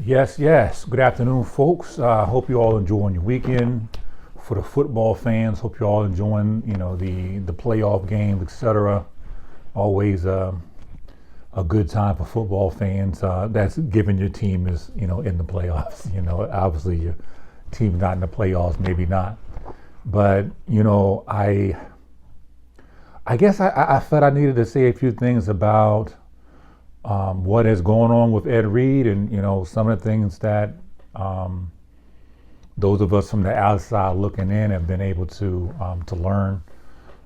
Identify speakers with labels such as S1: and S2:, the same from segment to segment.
S1: Yes, yes. Good afternoon, folks. Hope you all enjoying your weekend. For the football fans, hope you're all enjoying, the playoff games, etc. Always a good time for football fans. That's given your team is, in the playoffs. Obviously your team's not in the playoffs, maybe not. But I guess I felt I needed to say a few things about what is going on with Ed Reed, and some of the things that those of us from the outside looking in have been able to learn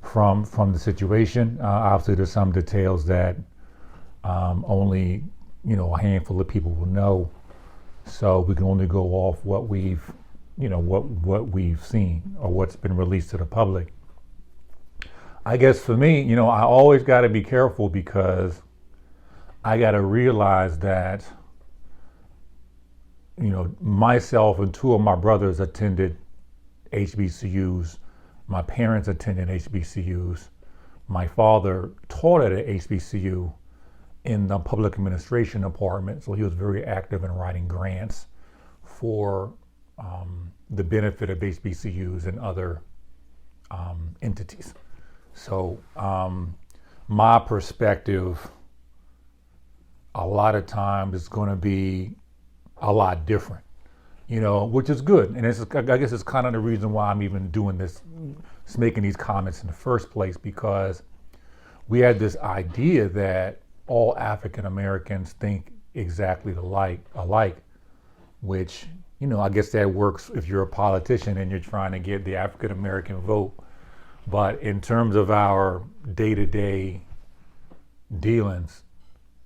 S1: from the situation. Obviously, there's some details that only a handful of people will know, so we can only go off what we've seen or what's been released to the public. I guess for me, I always got to be careful because I got to realize that, myself and two of my brothers attended HBCUs. My parents attended HBCUs. My father taught at an HBCU in the public administration department, so he was very active in writing grants for the benefit of HBCUs and other entities. So my perspective a lot of times is going to be a lot different, which is good. And I guess it's kind of the reason why I'm even doing this, making these comments in the first place, because we had this idea that all African Americans think exactly alike, which, I guess that works if you're a politician and you're trying to get the African American vote. But in terms of our day-to-day dealings,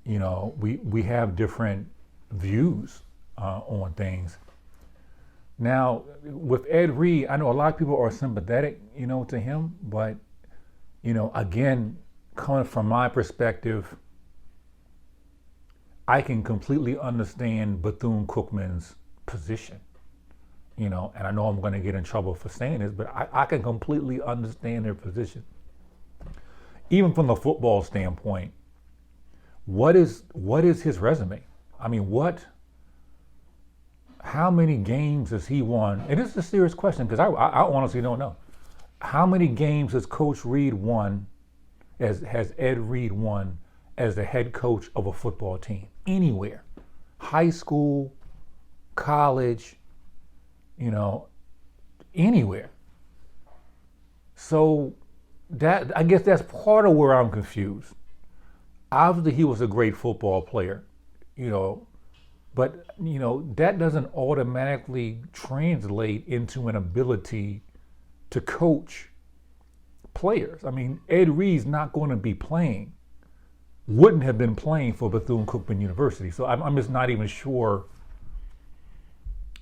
S1: we have different views on things. Now, with Ed Reed, I know a lot of people are sympathetic, to him, but, again, coming from my perspective, I can completely understand Bethune Cookman's position, and I know I'm going to get in trouble for saying this, but I can completely understand their position. Even from the football standpoint, what is his resume? I mean, how many games has he won? And this is a serious question because I honestly don't know. How many games has Coach Reed won, has Ed Reed won as the head coach of a football team? Anywhere. High school, college, anywhere. So I guess that's part of where I'm confused. Obviously, he was a great football player, but that doesn't automatically translate into an ability to coach players. I mean, Ed Reed's not going to be playing, wouldn't have been playing for Bethune-Cookman University. So I'm just not even sure.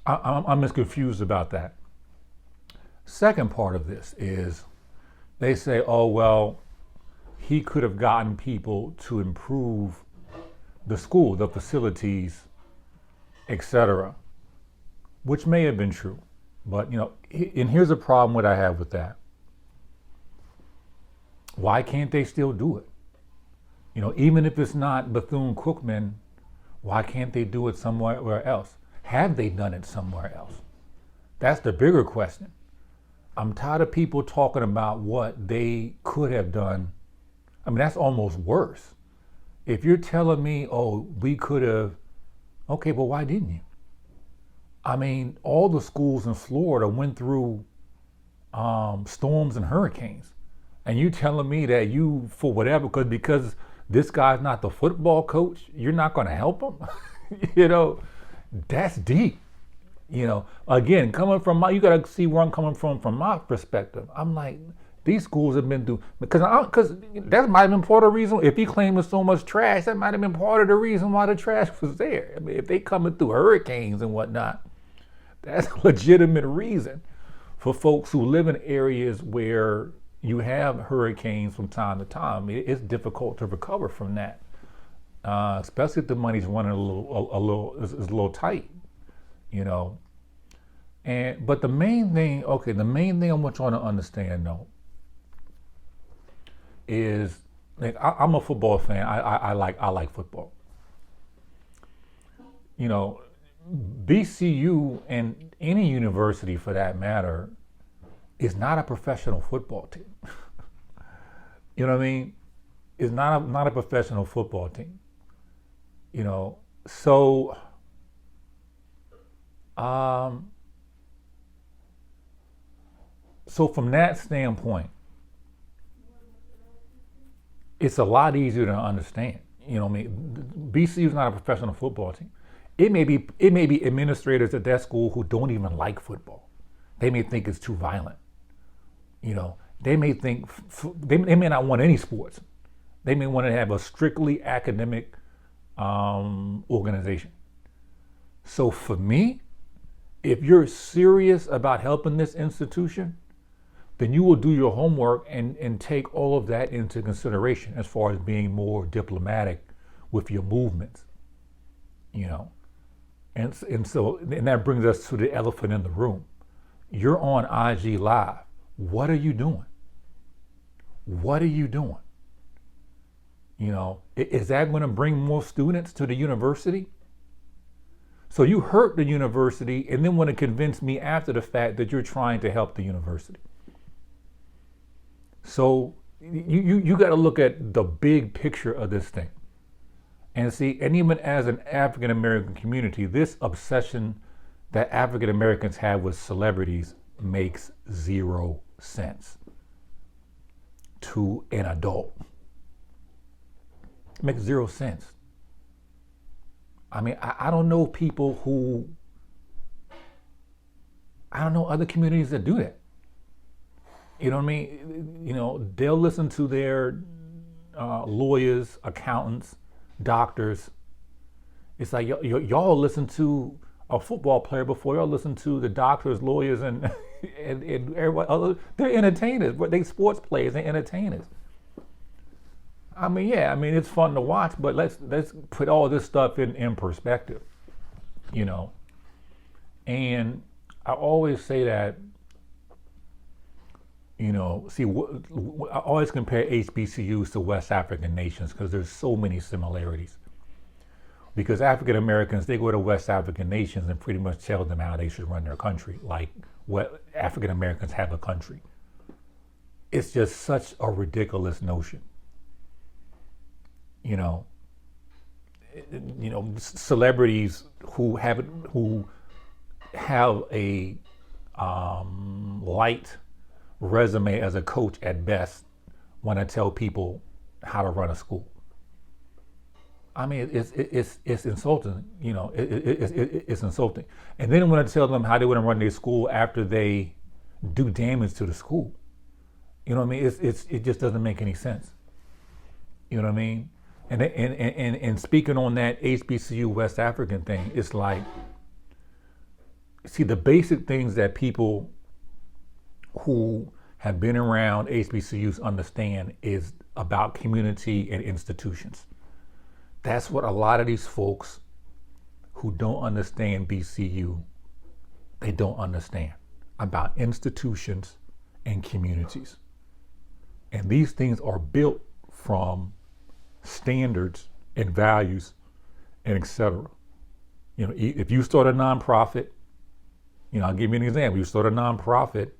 S1: I'm just confused about that. Second part of this is they say, oh, well, he could have gotten people to improve the school, the facilities, etc., which may have been true. But, and here's a problem what I have with that. Why can't they still do it? Even if it's not Bethune-Cookman, why can't they do it somewhere else? Have they done it somewhere else? That's the bigger question. I'm tired of people talking about what they could have done. I mean, that's almost worse. If you're telling me, oh, we could have, okay, but why didn't you? I mean, all the schools in Florida went through storms and hurricanes. And you telling me that you, for whatever, because this guy's not the football coach, you're not going to help him? That's deep. Again, coming from you got to see where I'm coming from my perspective. I'm like, these schools have been through, because that might have been part of the reason, if he claimed there's so much trash, that might have been part of the reason why the trash was there. I mean, if they coming through hurricanes and whatnot, that's a legitimate reason for folks who live in areas where you have hurricanes from time to time. It's difficult to recover from that, especially if the money's running a little tight, But the main thing I want y'all to understand though is, like, I'm a football fan. I like football. BCU and any university for that matter is not a professional football team. You know what I mean? It's not a professional football team. You know, so so from that standpoint, it's a lot easier to understand. You know what I mean? BCU is not a professional football team. It may be administrators at that school who don't even like football. They may think it's too violent. You know, they may think they may not want any sports. They may want to have a strictly academic organization. So for me, if you're serious about helping this institution, then you will do your homework and take all of that into consideration as far as being more diplomatic with your movements, you know. And that brings us to the elephant in the room. You're on IG Live. What are you doing? What are you doing? You know, is that going to bring more students to the university? So you hurt the university and then want to convince me after the fact that you're trying to help the university. So you got to look at the big picture of this thing. And see, and even as an African American community, this obsession that African Americans have with celebrities makes zero sense to an adult. It makes zero sense. I mean, I don't know people who, I don't know other communities that do that. You know what I mean? You know, they'll listen to their lawyers, accountants, doctors. It's like y'all listen to a football player before y'all listen to the doctors, lawyers, and everybody other. They're entertainers, but they sports players. They're entertainers. I mean, yeah, I mean it's fun to watch, but let's put all this stuff in perspective, you know. And I always say that, you know, see, I always compare HBCUs to West African nations because there's so many similarities. Because African Americans, they go to West African nations and pretty much tell them how they should run their country, like what African Americans have a country. It's just such a ridiculous notion. You know, celebrities who have a light resume as a coach at best want to tell people how to run a school. I mean, it's insulting. You know, it's insulting. And then want to tell them how they want to run their school after they do damage to the school. You know what I mean? It just doesn't make any sense. You know what I mean? And speaking on that HBCU West African thing, it's like, see, the basic things that people who have been around HBCUs understand is about community and institutions. That's what a lot of these folks who don't understand BCU, they don't understand about institutions and communities. And these things are built from standards and values and etc. You know, if you start a nonprofit, you know, I'll give you an example. You start a nonprofit,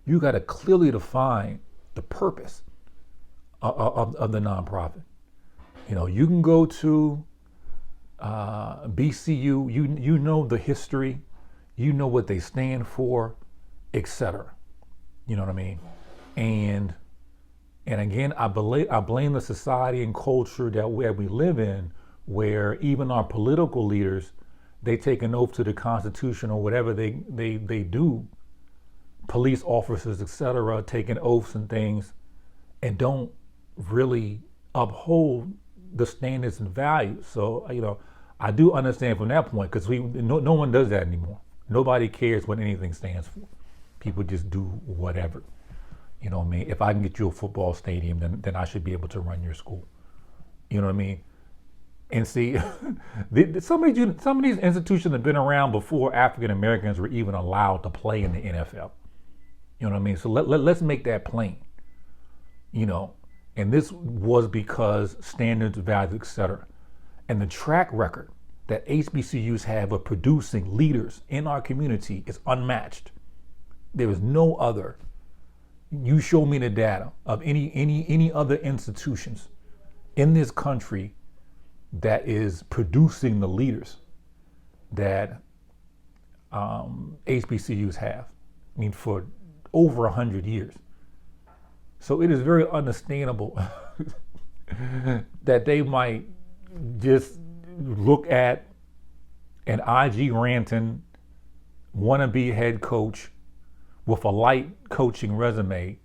S1: you got to clearly define the purpose of the nonprofit. You know, you can go to BCU, you know the history, you know what they stand for, etc. You know what I mean? And again, I blame the society and culture that we live in, where even our political leaders, they take an oath to the Constitution or whatever they do, police officers, etc., taking oaths and things, and don't really uphold the standards and values. So, you know, I do understand from that point, because no one does that anymore. Nobody cares what anything stands for. People just do whatever. You know what I mean? If I can get you a football stadium, then I should be able to run your school. You know what I mean? And see, some of these institutions have been around before African Americans were even allowed to play in the NFL. You know what I mean? So let's make that plain. You know, and this was because standards, values, etc. And the track record that HBCUs have of producing leaders in our community is unmatched. There is no other. You show me the data of any other institutions in this country that is producing the leaders that HBCUs have. I mean, for over 100 years. So it is very understandable that they might just look at an IG ranting wannabe head coach with a light coaching resume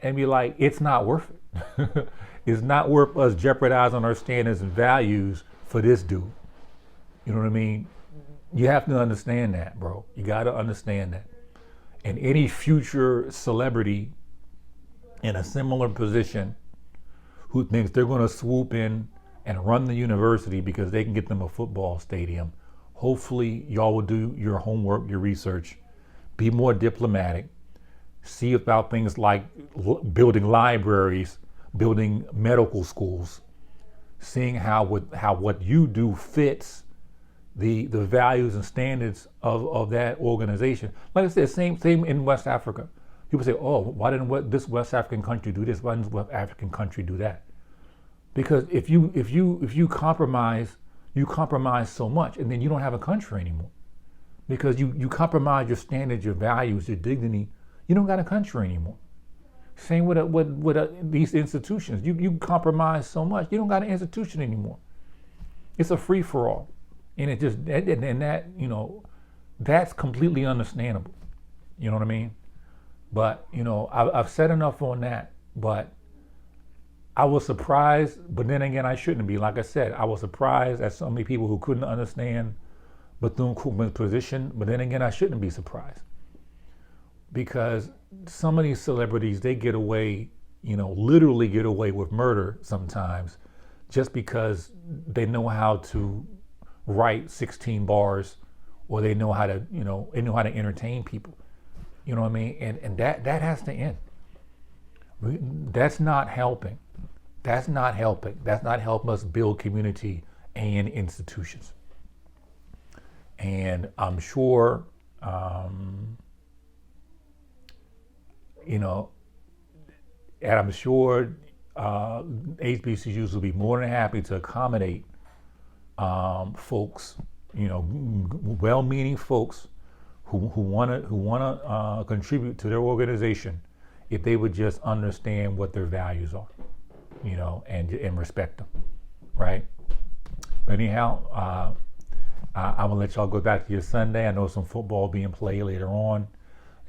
S1: and be like, it's not worth it. It's not worth us jeopardizing our standards and values for this dude. You know what I mean? You have to understand that, bro. You got to understand that. And any future celebrity in a similar position who thinks they're going to swoop in and run the university because they can get them a football stadium, hopefully y'all will do your homework, your research, be more diplomatic, see about things like building libraries, building medical schools, seeing how what you do fits the values and standards of that organization. Like I said, same in West Africa. People say, oh, why didn't this West African country do this? Why didn't this West African country do that? Because if you compromise, you compromise so much, and then you don't have a country anymore. Because you compromise your standards, your values, your dignity, you don't got a country anymore. Same with these institutions. You compromise so much, you don't got an institution anymore. It's a free for all, and it just and that that's completely understandable. You know what I mean? But I've said enough on that. But I was surprised, but then again, I shouldn't be. Like I said, I was surprised at so many people who couldn't understand Bethune Cookman's position. But then again, I shouldn't be surprised because some of these celebrities, they get away, literally get away with murder sometimes, just because they know how to write 16 bars, or they know how to, they know how to entertain people. You know what I mean? And that has to end. That's not helping. That's not helping. That's not helping us build community and institutions. And I'm sure, and I'm sure HBCUs will be more than happy to accommodate folks, well-meaning folks who want to contribute to their organization, if they would just understand what their values are, and respect them, right? But anyhow, I'm gonna let y'all go back to your Sunday. I know some football being played later on.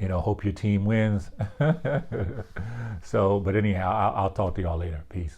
S1: Hope your team wins. So, but anyhow, I'll talk to y'all later. Peace.